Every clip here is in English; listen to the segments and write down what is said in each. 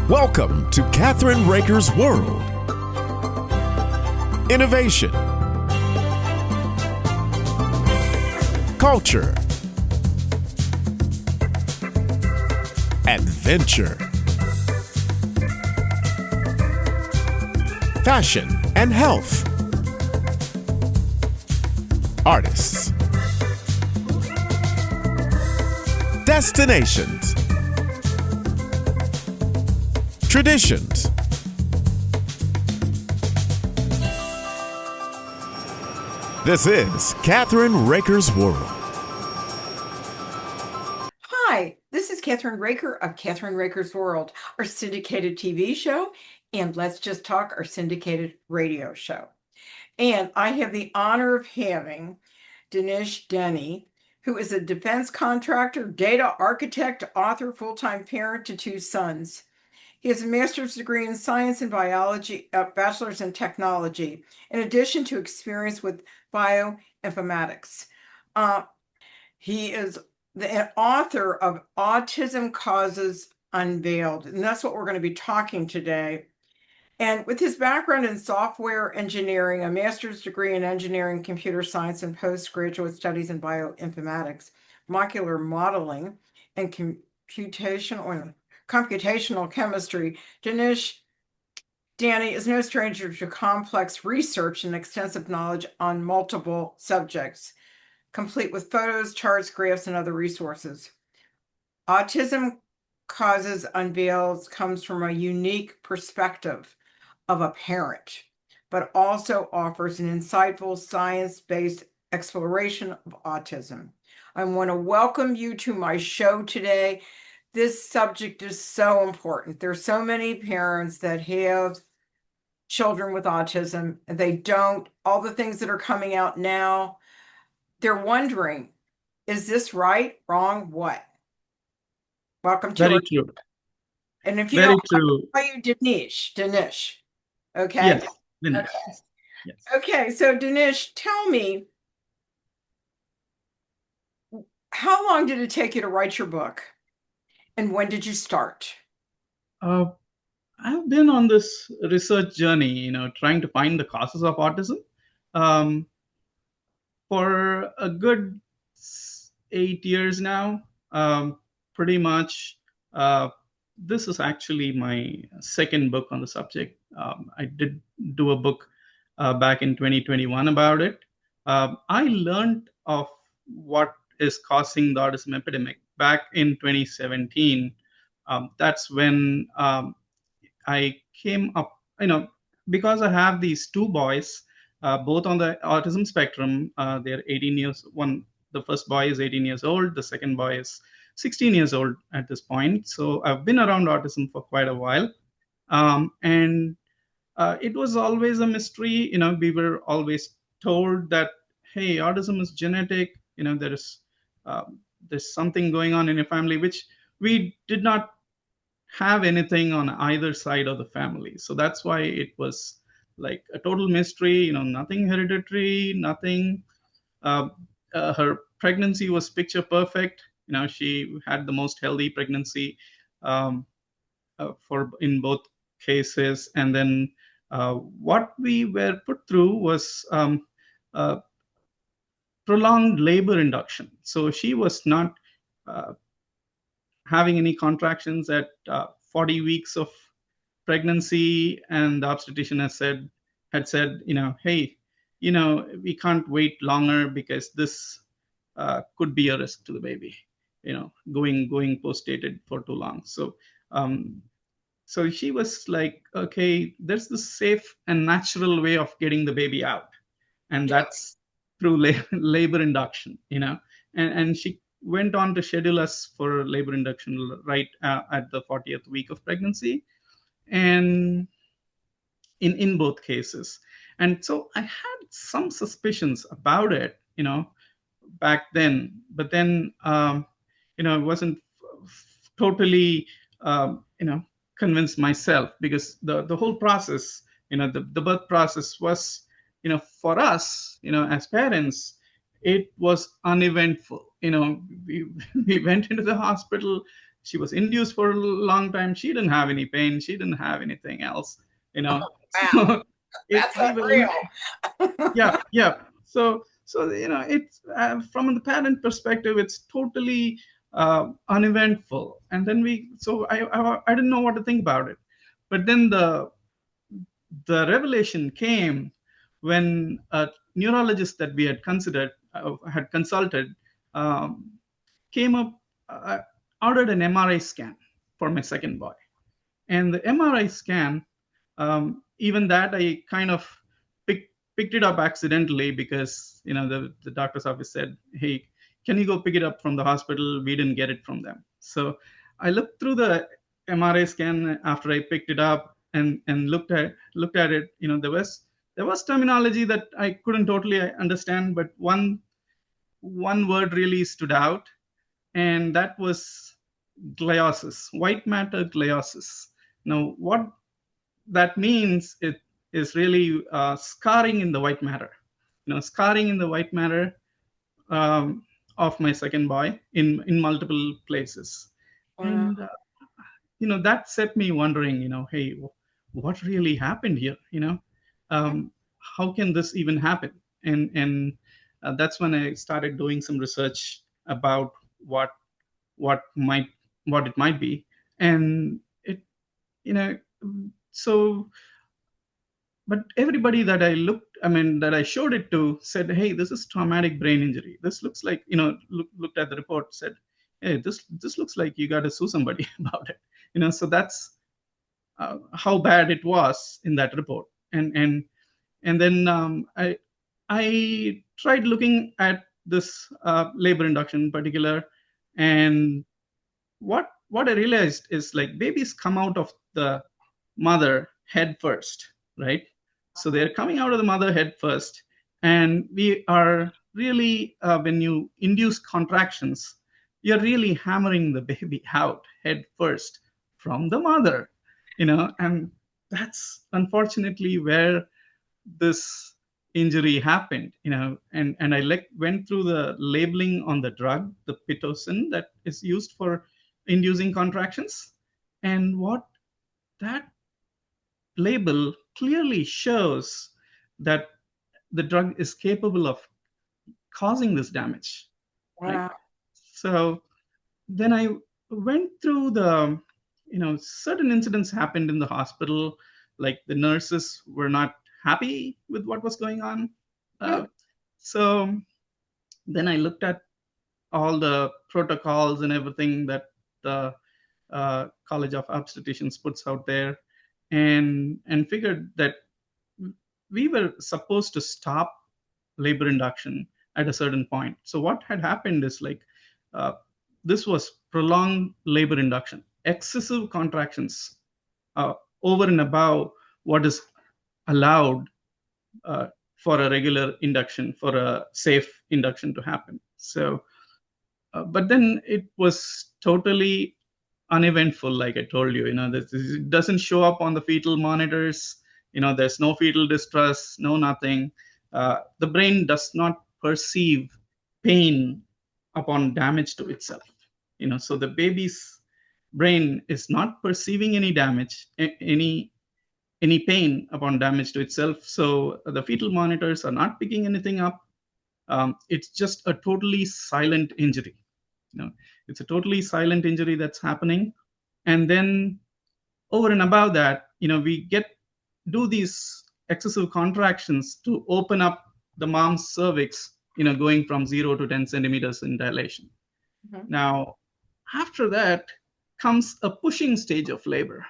Welcome to Kathryn Raaker's World. Innovation, culture, adventure, fashion and health, artists, destinations, traditions. This is Kathryn Raaker's World. Hi, this is Kathryn Raaker of Kathryn Raaker's World, our syndicated TV show, and Let's Just Talk, our syndicated radio show. And I have the honor of having Dinesh Danny, who is a defense contractor, data architect, author, full-time parent to 2 sons. He has a master's degree in science and biology, bachelor's in technology, in addition to experience with bioinformatics. He is the author of Autism Causes Unveiled, and that's what we're going to be talking today. And with his background in software engineering, a master's degree in engineering, computer science, and postgraduate studies in bioinformatics, molecular modeling, and computational chemistry, Dinesh Danny is no stranger to complex research and extensive knowledge on multiple subjects, complete with photos, charts, graphs, and other resources. Autism Causes Unveiled comes from a unique perspective of a parent, but also offers an insightful science-based exploration of autism. I want to welcome you to my show today. This subject is so important. There's so many parents that have children with autism, and they don't, all the things that are coming out now, they're wondering, is this right, wrong, what? Welcome to Very true. And if you Very don't, true. I'll call you Dinesh. Okay. Yes, Dinesh. Okay. Yes. Okay, so Dinesh, tell me, how long did it take you to write your book? And when did you start? I've been on this research journey, trying to find the causes of autism for a good 8 years now. Pretty much, this is actually my second book on the subject. I did do a book back in 2021 about it. I learned of what is causing the autism epidemic back in 2017. That's when I came up, because I have these 2 boys, both on the autism spectrum. They're 18 years. The first boy is 18 years old. The second boy is 16 years old at this point. So I've been around autism for quite a while. And it was always a mystery. We were always told that, hey, autism is genetic. There's something going on in your family, which we did not have anything on either side of the family. So that's why it was like a total mystery, nothing hereditary, nothing. Her pregnancy was picture perfect. She had the most healthy pregnancy in both cases. And then what we were put through was prolonged labor induction. So she was not having any contractions at 40 weeks of pregnancy, and the obstetrician had said, hey, we can't wait longer because this could be a risk to the baby, going post-dated for too long. So she was like, okay, there's the safe and natural way of getting the baby out, and that's through labor induction, and she went on to schedule us for labor induction right at the 40th week of pregnancy, and in both cases. And so I had some suspicions about it, back then, but then I wasn't totally convinced myself, because the whole process, the birth process was, for us, as parents, it was uneventful. We went into the hospital. she was induced for a long time. She didn't have any pain. She didn't have anything else, you know. Wow, So that's we were, unreal. yeah. So it's from the parent perspective, it's totally uneventful. And then I didn't know what to think about it. But then the revelation came when a neurologist that we had consulted, um, came up, ordered an MRI scan for my second boy. And the MRI scan, even that I kind of picked it up accidentally, because the doctor's office said, "Hey, can you go pick it up from the hospital? We didn't get it from them." So I looked through the MRI scan after I picked it up, and looked at it. There was terminology that I couldn't totally understand, but one word really stood out, and that was gliosis, white matter gliosis. Now, what that means, it is really scarring in the white matter. Scarring in the white matter, um, of my second boy in multiple places. Wow. And that set me wondering, hey, what really happened here? How can this even happen? And that's when I started doing some research about what what might what it might be. And it you know so but everybody that I showed it to said, "Hey, this is traumatic brain injury. This looks like," looked at the report, said, "Hey, this looks like you got to sue somebody about it." So that's how bad it was in that report. And then I tried looking at this labor induction in particular. And what I realized is, like, babies come out of the mother head first, right? So they're coming out of the mother head first, and we are really, when you induce contractions, you're really hammering the baby out head first from the mother, and that's unfortunately where this injury happened. And I went through the labeling on the drug, the pitocin that is used for inducing contractions. And what that label clearly shows, that the drug is capable of causing this damage, right? Wow. So then I went through certain incidents happened in the hospital, like the nurses were not happy with what was going on. Good. So then I looked at all the protocols and everything that the College of Obstetricians puts out there, and figured that we were supposed to stop labor induction at a certain point. So what had happened is, like, uh, this was prolonged labor induction, excessive contractions, uh, over and above what is allowed uh, for a regular induction, for a safe induction to happen. So, but then it was totally uneventful, like I told you. It doesn't show up on the fetal monitors. There's no fetal distress, no nothing. The brain does not perceive pain upon damage to itself. So the baby's brain is not perceiving any damage, any pain upon damage to itself. So the fetal monitors are not picking anything up. It's just a totally silent injury. It's a totally silent injury that's happening. And then over and above that, we do these excessive contractions to open up the mom's cervix, going from 0 to 10 centimeters in dilation. Mhm. Now, after that comes a pushing stage of labor.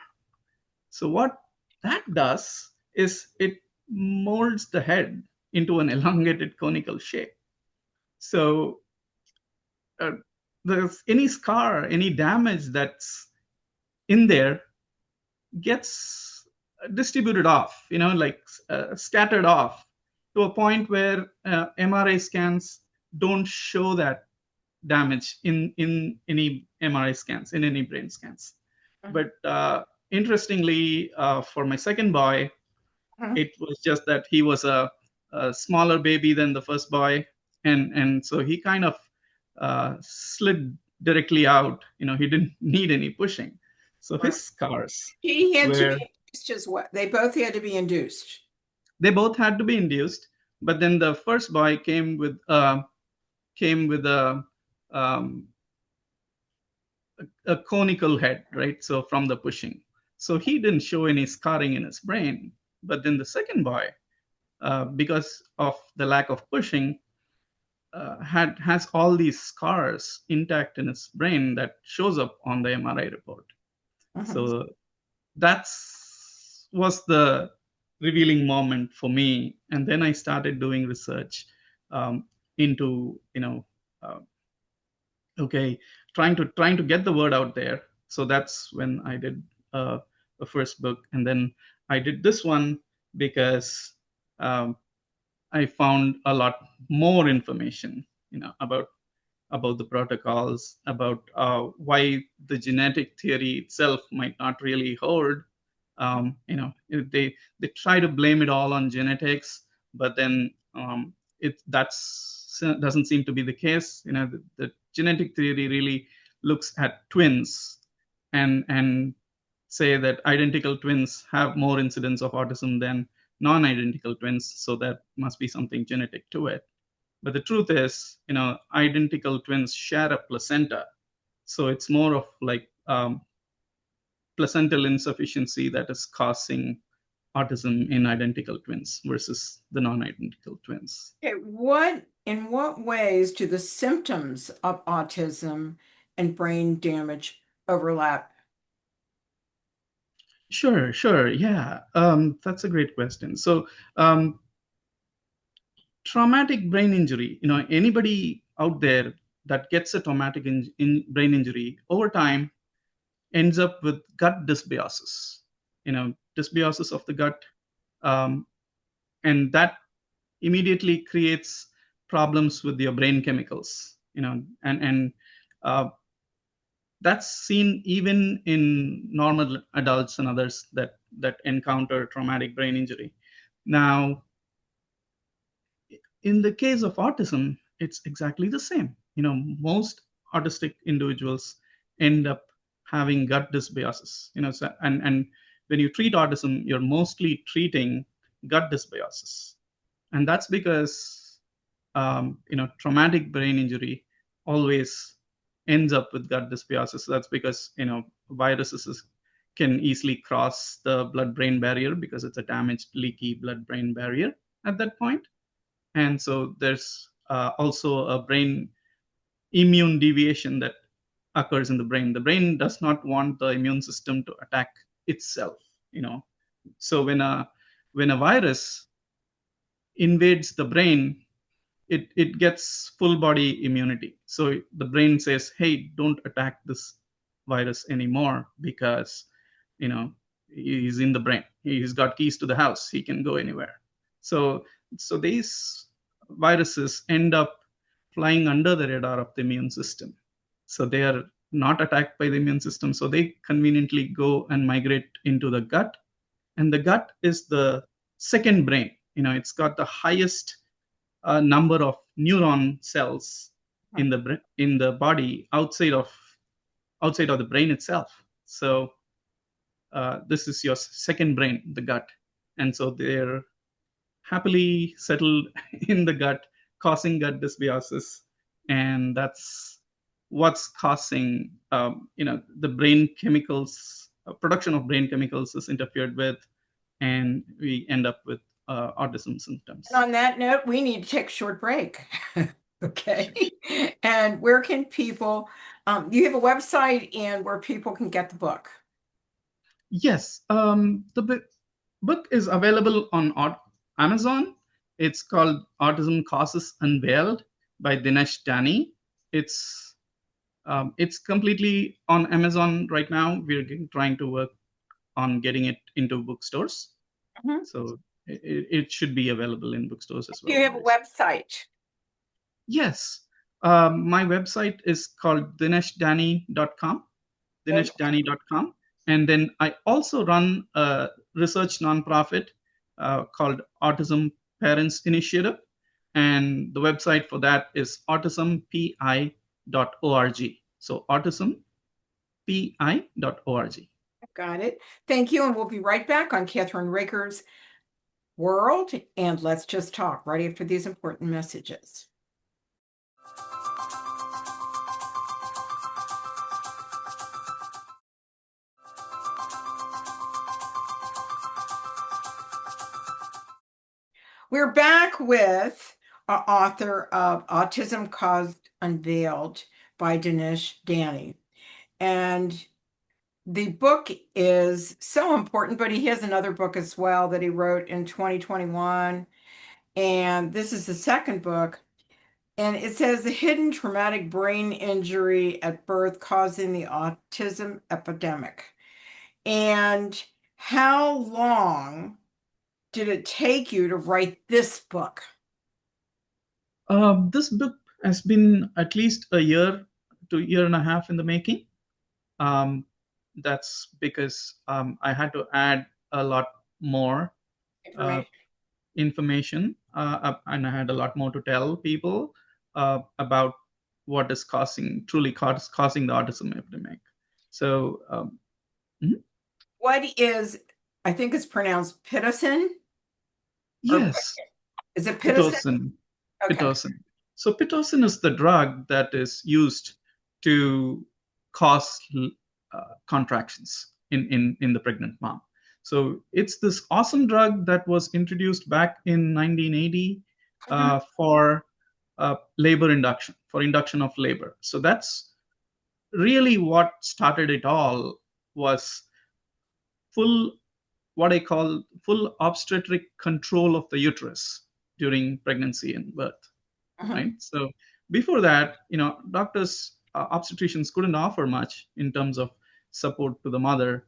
So what that does is it molds the head into an elongated conical shape. So there's any scar, any damage that's in there gets distributed off, like scattered off, to a point where MRI scans don't show that damage in any MRI scans, in any brain scans. Mhm. But interestingly, for my second boy, Mhm. it was just that he was a smaller baby than the first boy, and so he kind of slid directly out. He didn't need any pushing. So his scars He had to were, be induced as well. They both had to be induced. they both had to be induced. But then the first boy came with um, a conical head, right? So from the pushing. So he didn't show any scarring in his brain. But then the second boy, because of the lack of pushing, has all these scars intact in his brain that shows up on the MRI report. So was the revealing moment for me. And then I started doing research into, uh, okay, trying to get the word out there. So that's when I did the first book, and then I did this one because I found a lot more information, about the protocols, about why the genetic theory itself might not really hold. They try to blame it all on genetics, but then it doesn't seem to be the case. The genetic theory really looks at twins and say that identical twins have more incidence of autism than non-identical twins, so that must be something genetic to it. But the truth is, identical twins share a placenta. So it's more of like placental insufficiency that is causing autism in identical twins versus the non-identical twins. Okay, in what ways do the symptoms of autism and brain damage overlap? Sure. Yeah, that's a great question. So traumatic brain injury, anybody out there that gets a traumatic brain injury over time ends up with gut dysbiosis, dysbiosis of the gut. And that immediately creates problems with your brain chemicals, and that's seen even in normal adults and others that encounter traumatic brain injury. Now, in the case of autism, it's exactly the same. Most autistic individuals end up having gut dysbiosis. And when you treat autism, you're mostly treating gut dysbiosis, and that's because traumatic brain injury always ends up with gut dysbiosis. That's because viruses can easily cross the blood-brain barrier because it's a damaged, leaky blood-brain barrier at that point. And so there's also a brain immune deviation that occurs in the brain. The brain does not want the immune system to attack itself. So when a virus invades the brain, it gets full body immunity. So the brain says, hey, don't attack this virus anymore because he's in the brain. He's got keys to the house. He can go anywhere. So these viruses end up flying under the radar of the immune system. So they are not attacked by the immune system. So they conveniently go and migrate into the gut. And the gut is the second brain. It's got the highest number of neuron cells in the body outside of the brain itself. So this is your second brain, the gut. And so they're happily settled in the gut, causing gut dysbiosis. And that's what's causing, the brain chemicals, production of brain chemicals is interfered with, and we end up with autism symptoms. And on that note, we need to take a short break. Okay. And where can people, you have a website and where people can get the book? Yes. The book is available on Amazon. It's called Autism Causes Unveiled by Dinesh Danny. It's completely on Amazon right now. We're trying to work on getting it into bookstores. Mm-hmm. So it should be available in bookstores as well. Do you have a website? Yes. My website is called dineshdanny.com, dineshdanny.com. And then I also run a research nonprofit called Autism Parents Initiative. And the website for that is AutismPI.org. So autismpi.org. Got it. Thank you. And we'll be right back on Kathryn Raaker's World. And let's just talk right after these important messages. We're back with author of Autism Caused Unveiled by Dinesh Danny. And the book is so important, but he has another book as well that he wrote in 2021. And this is the second book. And it says the hidden traumatic brain injury at birth causing the autism epidemic. And how long did it take you to write this book? This book has been at least a year to year and a half in the making. That's because I had to add a lot more information, and I had a lot more to tell people about what is truly causing the autism epidemic. So, what is, I think it's pronounced Pitocin? Yes. Is it Pitocin? Okay. Pitocin. So Pitocin is the drug that is used to cause contractions in the pregnant mom. So it's this awesome drug that was introduced back in 1980 for labor induction, for induction of labor. So that's really what started it all, was what I call full obstetric control of the uterus during pregnancy and birth, right? So before that, doctors, obstetricians couldn't offer much in terms of support to the mother,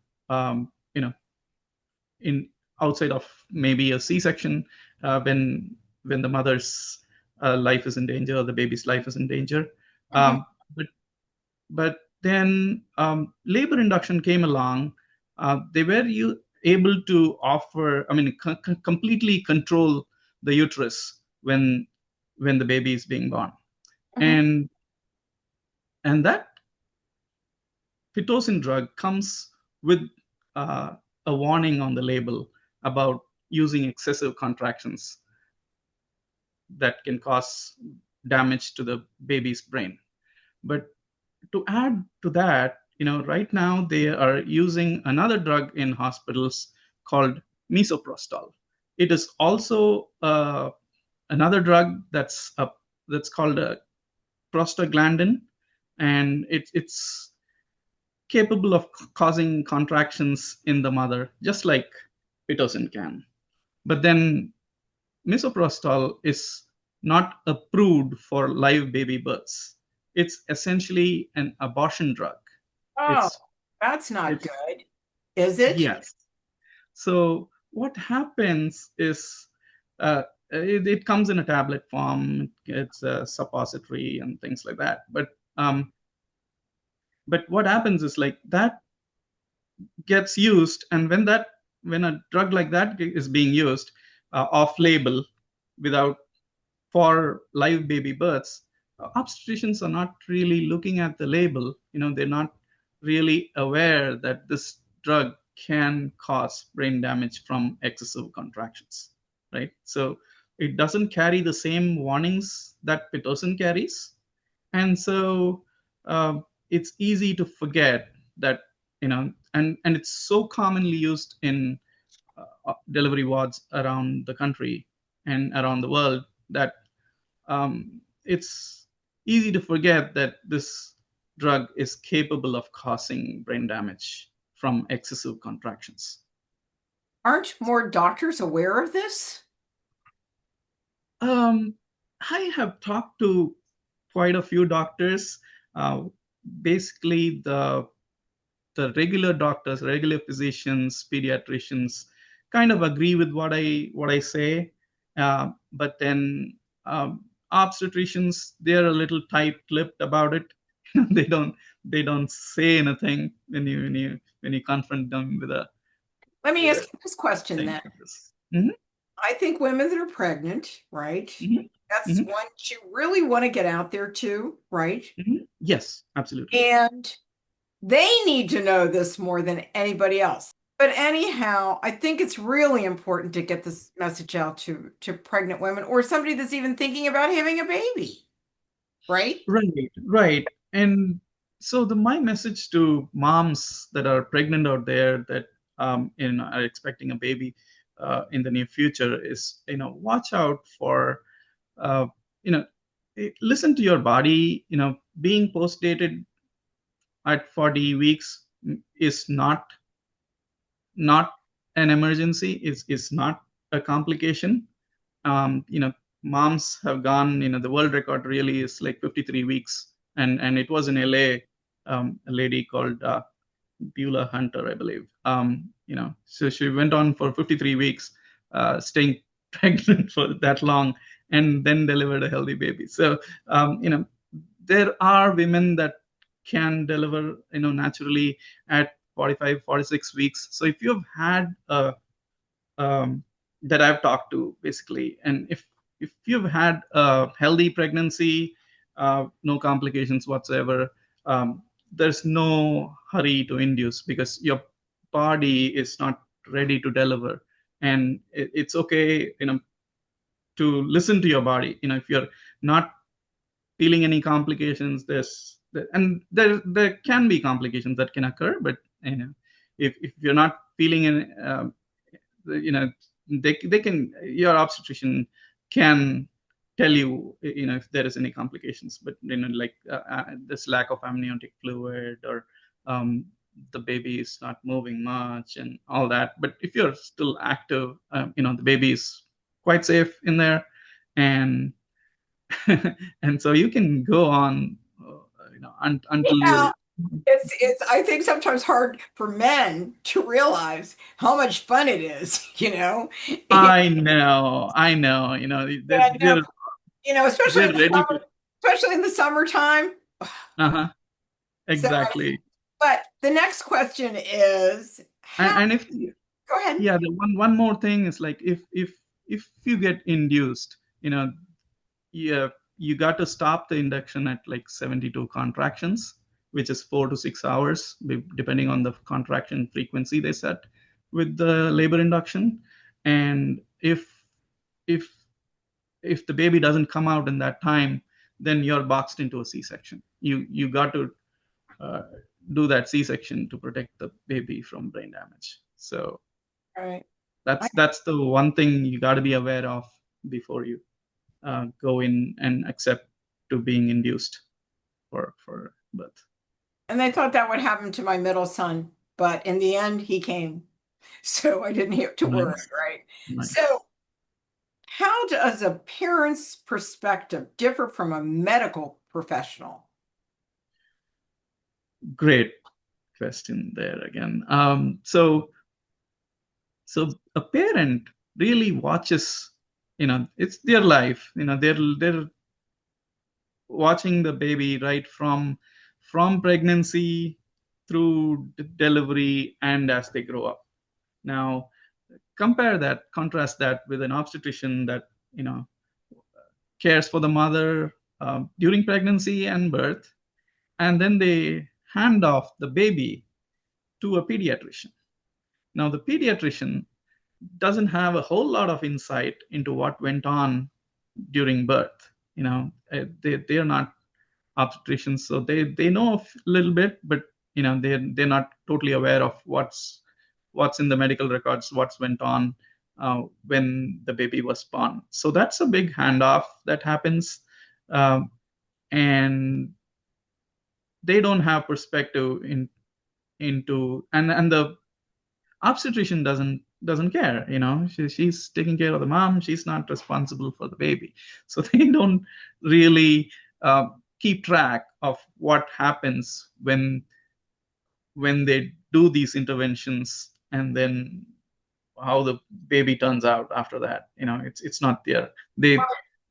in outside of maybe a C-section, when the mother's life is in danger or the baby's life is in danger. But then labor induction came along. They were able to offer, completely control the uterus when the baby is being born. And that Pitocin drug comes with a warning on the label about using excessive contractions that can cause damage to the baby's brain. But to add to that, right now they are using another drug in hospitals called misoprostol. It is also another drug that's called a prostaglandin, and it's capable of causing contractions in the mother, just like Pitocin can. But then misoprostol is not approved for live baby births. It's essentially an abortion drug. That's not good, is it? Yes. So what happens is it comes in a tablet form. It's a suppository and things like that. But what happens is, like, that gets used, and when a drug like that is being used off-label for live baby births, obstetricians are not really looking at the label. They're not really aware that this drug can cause brain damage from excessive contractions, right? So it doesn't carry the same warnings that Pitocin carries. And so it's easy to forget that, and it's so commonly used in delivery wards around the country and around the world that it's easy to forget that this drug is capable of causing brain damage from excessive contractions. Aren't more doctors aware of this? I have talked to quite a few doctors. Basically, the regular doctors, regular physicians, pediatricians kind of agree with what I say. But then obstetricians, they're a little tight-lipped about it. They don't say anything when you confront them with a. Let me ask you this question then. I think women that are pregnant, right? That's Mhm. one you really want to get out there too, right? Yes, absolutely. And they need to know this more than anybody else. But anyhow, I think it's really important to get this message out to pregnant women or somebody that's even thinking about having a baby, right? Right, right. And so my message to moms that are pregnant out there that are expecting a baby in the near future is, watch out for, uh, you know, listen to your body. Being postdated at 40 weeks is not an emergency. Is not a complication. Moms have gone, the world record really is like 53 weeks. And it was in LA, a lady called Beulah Hunter, I believe. So she went on for 53 weeks, staying pregnant for that long, and then delivered a healthy baby. So, there are women that can deliver, naturally at 45, 46 weeks. So if you've had that I've talked to basically. And if you've had a healthy pregnancy, no complications whatsoever, there's no hurry to induce because your body is not ready to deliver, and it's okay, to listen to your body. If you're not feeling any complications, there can be complications that can occur, but if you're not feeling any, you know they can, your obstetrician can tell you, if there is any complications, but like this lack of amniotic fluid, or um, the baby is not moving much and all that. But if you're still active, the baby is quite safe in there, and and so you can go on, until Yeah, you. it's I think sometimes hard for men to realize how much fun it is, you know. I know, Yeah, no, they're especially they're in the ready to. summer, especially in the summertime. Uh-huh. So, Exactly. but the next question is and, how, and if go ahead. Yeah, the one more thing is, like, if you get induced, yeah, you got to stop the induction at like 72 contractions, which is 4 to 6 hours, depending on the contraction frequency they set with the labor induction. And if if the baby doesn't come out in that time, then you're boxed into a C-section. You got to uh, do that C-section to protect the baby from brain damage. So All right. that's the one thing you got to be aware of before you go in and accept to being induced for birth. And I thought that would happen to my middle son, but in the end, he came. So I didn't have to worry, Nice, right? nice. So, how does a parent's perspective differ from a medical professional? Great question there again. So a parent really watches, it's their life. They're watching the baby right from pregnancy through delivery and as they grow up. Now, contrast that with an obstetrician that cares for the mother during pregnancy and birth, and then they hand off the baby to a pediatrician. Now, the pediatrician doesn't have a whole lot of insight into what went on during birth. They are not obstetricians, so they know a little bit, but they're not totally aware of what's in the medical records, what's went on when the baby was born. So that's a big handoff that happens, um, and they don't have perspective into, and the obstetrician doesn't care. She's taking care of the mom, she's not responsible for the baby. So they don't really keep track of what happens when they do these interventions, and then how the baby turns out after that. It's not there. They. Well,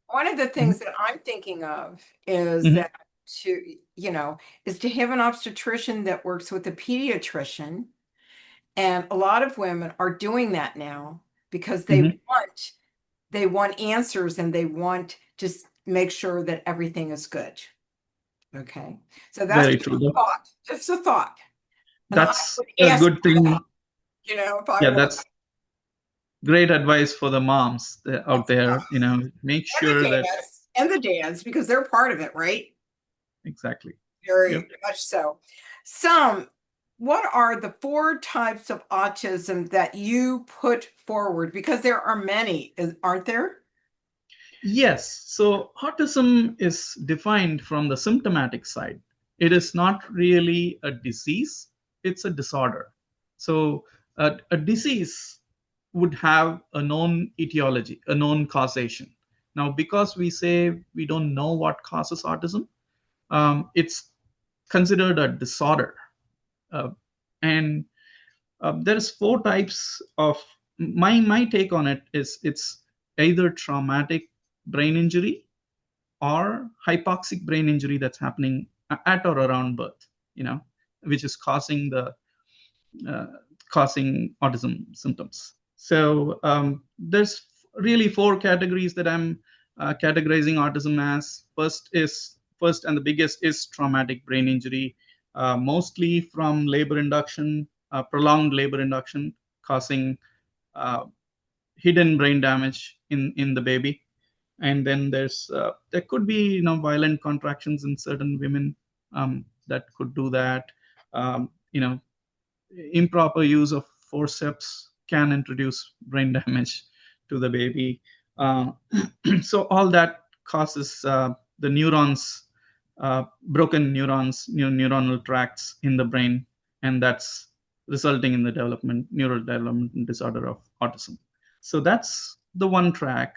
one of the things Mhm, that I'm thinking of is mhm, that is to have an obstetrician that works with a pediatrician. And a lot of women are doing that now because they mhm, want they want answers and they want to make sure that everything is good. Okay, so that's Very just true. a thought. Just a thought. And I That's would a ask good for thing. that, if I Yeah, were. that's great advice for the moms out there. Make And sure the that dads, and the dads, because they're part of it, right? exactly. Very Yep. much so. What are the 4 types of autism that you put forward? Because there are many, aren't there? Yes. So autism is defined from the symptomatic side. It is not really a disease, it's a disorder. So a disease would have a known etiology, a known causation. Now, because we say we don't know what causes autism, it's considered a disorder. Uh, and there's 4 types of my take on it is it's either traumatic brain injury or hypoxic brain injury that's happening at or around birth, which is uh, causing autism symptoms. So there's really 4 categories that I'm categorizing autism as. First and the biggest is traumatic brain injury, mostly from labor induction, prolonged labor induction, causing uh, hidden brain damage in the baby. And then there could be violent contractions in certain women that could do that. Um, you know, Improper use of forceps can introduce brain damage to the baby. Uh, so all that causes the neurons, broken neurons, neuronal tracts in the brain, and that's resulting in the neural development disorder of autism. So that's the one track.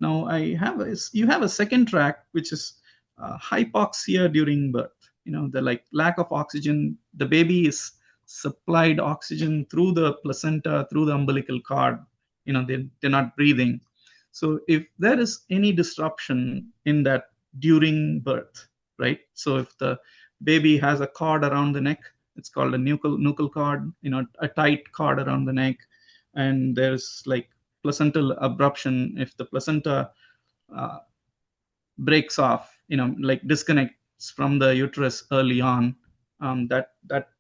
Now you have a second track, which is hypoxia during birth. The like lack of oxygen. The baby is supplied oxygen through the placenta, through the umbilical cord. They're not breathing. So if there is any disruption in that during birth, right? So if the baby has a cord around the neck, it's called a nuchal cord, a tight cord around the neck, and there's like placental abruption. If the placenta uh, breaks off, like disconnects from the uterus early on, that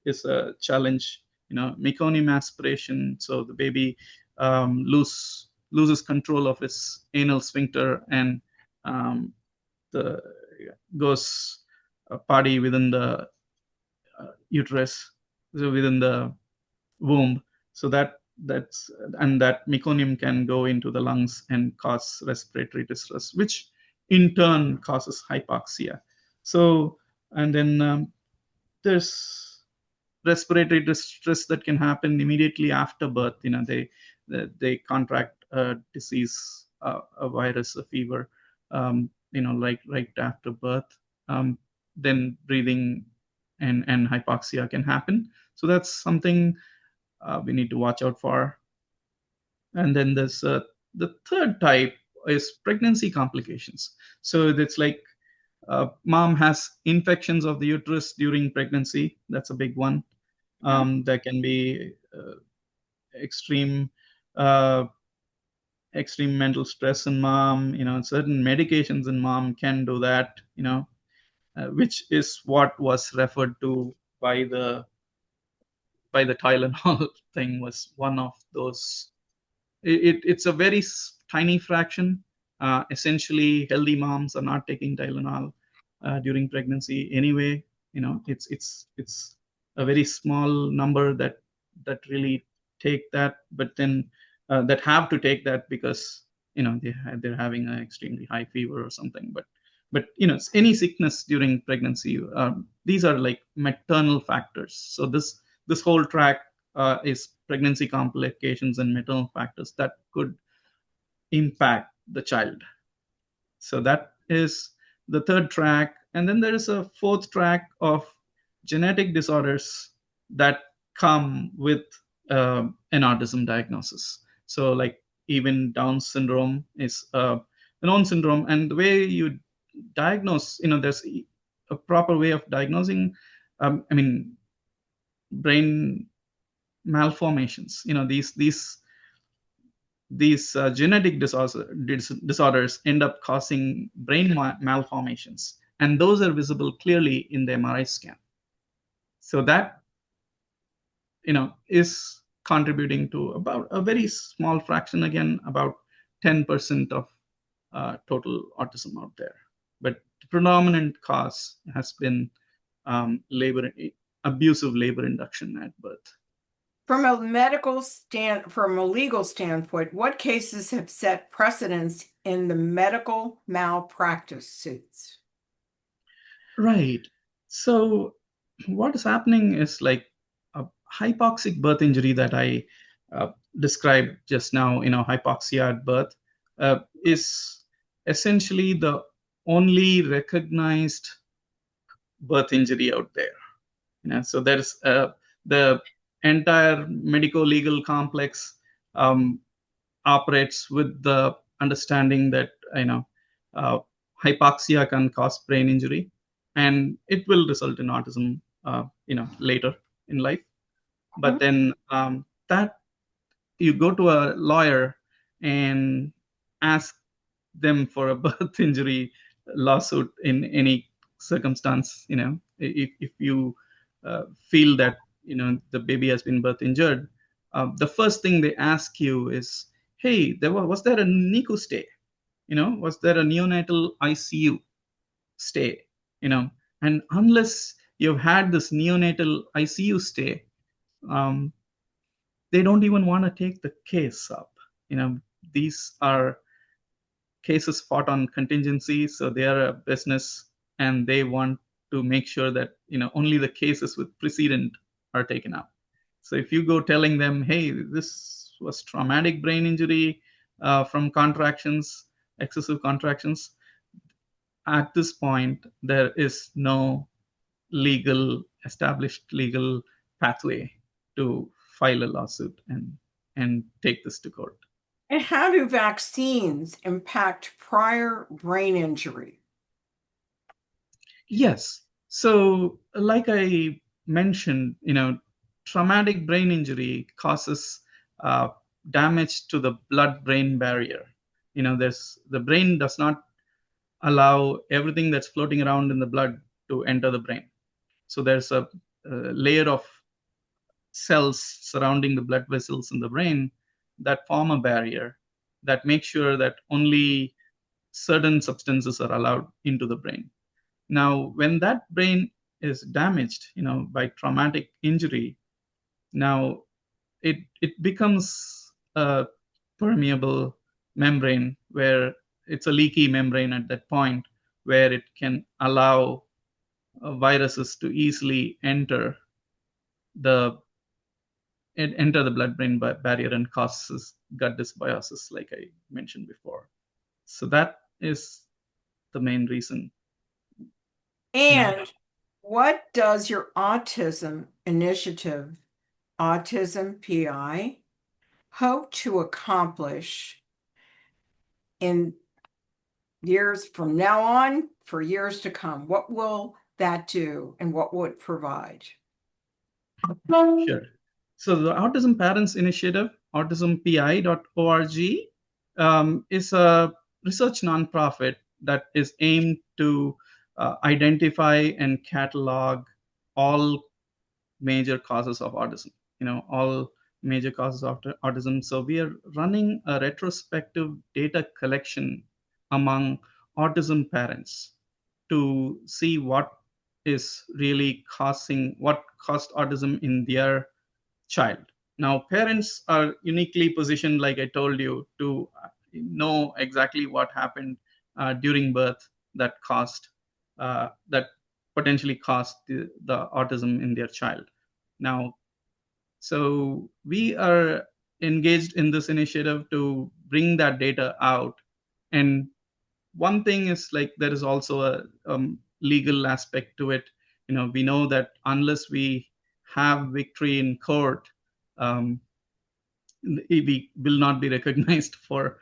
is a challenge. Meconium aspiration, so the baby loses control of his anal sphincter and the goes party within the uterus, so within the womb. So that meconium can go into the lungs and cause respiratory distress, which in turn causes hypoxia. So, and then there's respiratory distress that can happen immediately after birth. They contract a disease, a virus, a fever, right after birth. Then breathing and hypoxia can happen. So that's something we need to watch out for. And then there's the third type is pregnancy complications. So it's like mom has infections of the uterus during pregnancy. That's a big one. There can be extreme uh, extreme mental stress in mom. Certain medications in mom can do that. Which is what was referred to by the Tylenol thing, was one of those. It's a very tiny fraction. Essentially, healthy moms are not taking Tylenol during pregnancy anyway. It's a very small number that really take that, but then that have to take that because they're having an extremely high fever or something. But any sickness during pregnancy, these are like maternal factors. So this whole track is pregnancy complications and maternal factors that could impact the child. So that is the third track. And then there is a fourth track of genetic disorders that come with an autism diagnosis. So, like even Down syndrome is a known syndrome, and the way you diagnose, there's a proper way of diagnosing. Brain malformations. These these genetic disorders end up causing brain malformations, and those are visible clearly in the MRI scan. So that is contributing to about a very small fraction, again, about 10% of total autism out there. But the predominant cause has been abusive labor induction at birth. From a legal standpoint, what cases have set precedents in the medical malpractice suits? Right. So what is happening is like a hypoxic birth injury that I described just now, hypoxia at birth, is essentially the only recognized birth injury out there. So there's the entire medico-legal complex operates with the understanding that uh, hypoxia can cause brain injury, and it will result in autism later in life. But then that you go to a lawyer and ask them for a birth injury lawsuit in any circumstance. If you feel that the baby has been birth injured, the first thing they ask you is, hey, was there a NICU stay? Was there a neonatal ICU stay? And unless you've had this neonatal ICU stay, they don't even want to take the case up. These are cases fought on contingency, so they are a business, and they want to make sure that only the cases with precedent are taken up. So if you go telling them, hey, this was traumatic brain injury from contractions, excessive contractions, at this point there is no established legal pathway to file a lawsuit and take this to court. And how do vaccines impact prior brain injury? Yes. So like I mentioned, traumatic brain injury causes damage to the blood-brain barrier. The brain does not allow everything that's floating around in the blood to enter the brain. So there's a layer of cells surrounding the blood vessels in the brain that form a barrier that makes sure that only certain substances are allowed into the brain. Now, when that brain is damaged, by traumatic injury, now it becomes a permeable membrane, where it's a leaky membrane at that point, where it can allow viruses to easily enter the blood-brain barrier and causes gut dysbiosis, like I mentioned before. So that is the main reason. And what does your autism initiative, AutismPI, hope to accomplish in years from now on, for years to come? What will that do, and what will it provide? Sure. So the Autism Parents Initiative, AutismPI.org, is a research nonprofit that is aimed to identify and catalog all major causes of autism, all major causes of autism. So we are running a retrospective data collection among autism parents to see what caused autism in their child. Now, parents are uniquely positioned, like I told you, to know exactly what happened during birth that potentially caused the autism in their child. Now, so we are engaged in this initiative to bring that data out. And one thing is, like, there is also a legal aspect to it. We know that unless we have victory in court, we will not be recognized for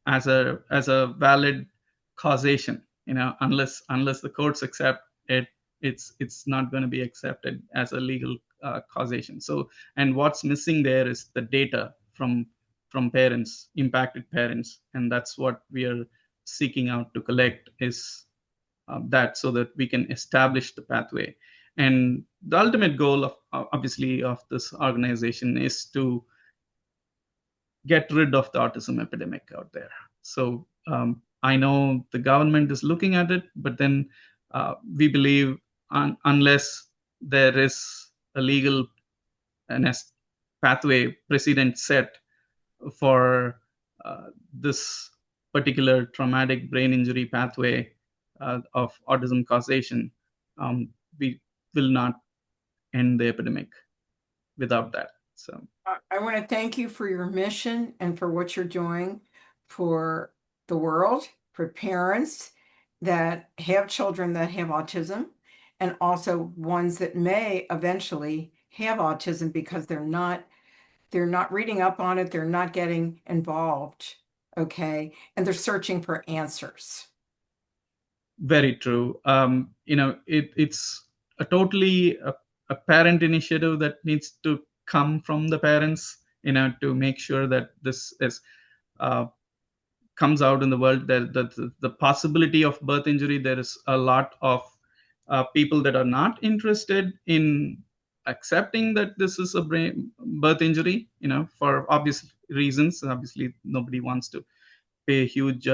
as a valid causation. Unless the courts accept it, it's not going to be accepted as a legal causation. So, and what's missing there is the data from parents, impacted parents, and that's what we are seeking out to collect is that, so that we can establish the pathway. And the ultimate goal of obviously of this organization is to get rid of the autism epidemic out there. So I know the government is looking at it, but then we believe unless there is a legal pathway precedent set for this particular traumatic brain injury pathway of autism causation, we will not end the epidemic without that. So I want to thank you for your mission and for what you're doing for the world, for parents that have children that have autism, and also ones that may eventually have autism because they're not reading up on it, they're not getting involved, okay? And they're searching for answers. very true. It's a totally a parent initiative that needs to come from the parents, to make sure that this is comes out in the world. That the possibility of birth injury, there is a lot of people that are not interested in accepting that this is a birth injury, for obvious reasons. Obviously, nobody wants to pay huge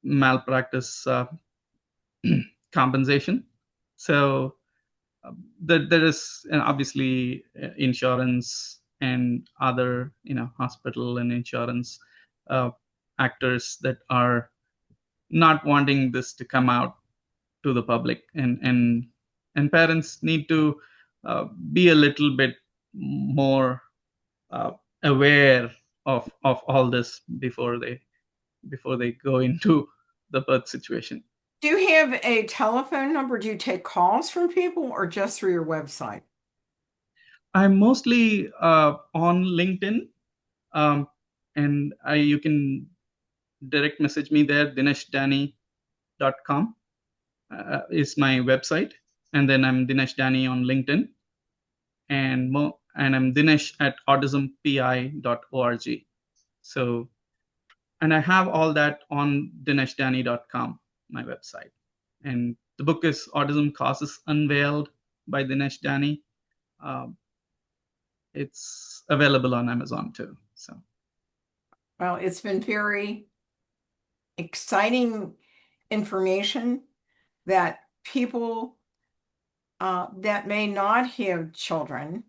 malpractice compensation. So there is obviously insurance and other hospital and insurance actors that are not wanting this to come out to the public, and parents need to be a little bit more aware of all this before they go into the birth situation. Do you have a telephone number? Do you take calls from people or just through your website? I'm mostly on LinkedIn, and you can direct message me there. DineshDanny.com is my website, and then I'm Dinesh Danny on LinkedIn, and I'm Dinesh at AutismPI.org. So, and I have all that on DineshDanny.com, my website. And the book is Autism Causes Unveiled by Dinesh Danny. It's available on Amazon too. So, well, it's been very exciting information that people that may not have children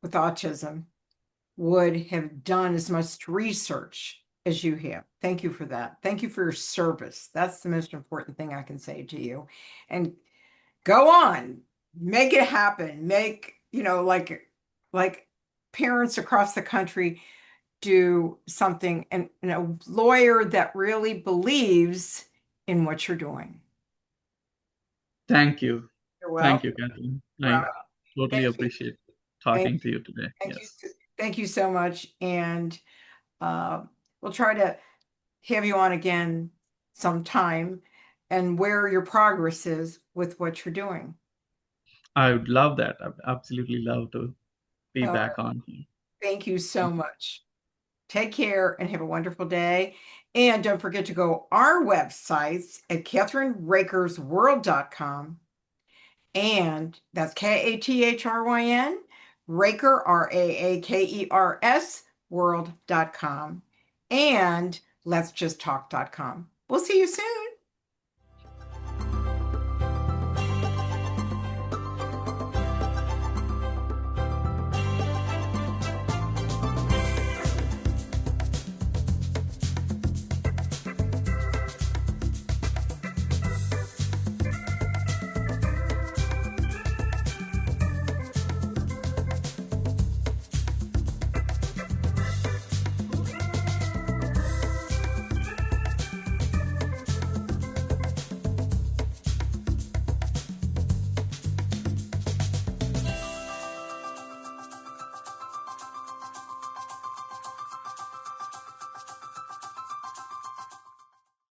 with autism would have done as much research as you have. Thank you for that. Thank you for your service. That's the most important thing I can say to you. And go on, make it happen. Make, like parents across the country do something, and a lawyer that really believes in what you're doing. thank you. You're welcome. Thank you, Kathryn. I totally appreciate talking to you today. Thank you so much. And we'll try to have you on again sometime and where your progress is with what you're doing. I would love that. I would absolutely love to be back on here. Thank you so much. Take care and have a wonderful day. And don't forget to go our websites at KathrynRaakersWorld.com. And that's Kathryn, Raaker, Raakers, world.com, and letsjusttalk.com. We'll see you soon.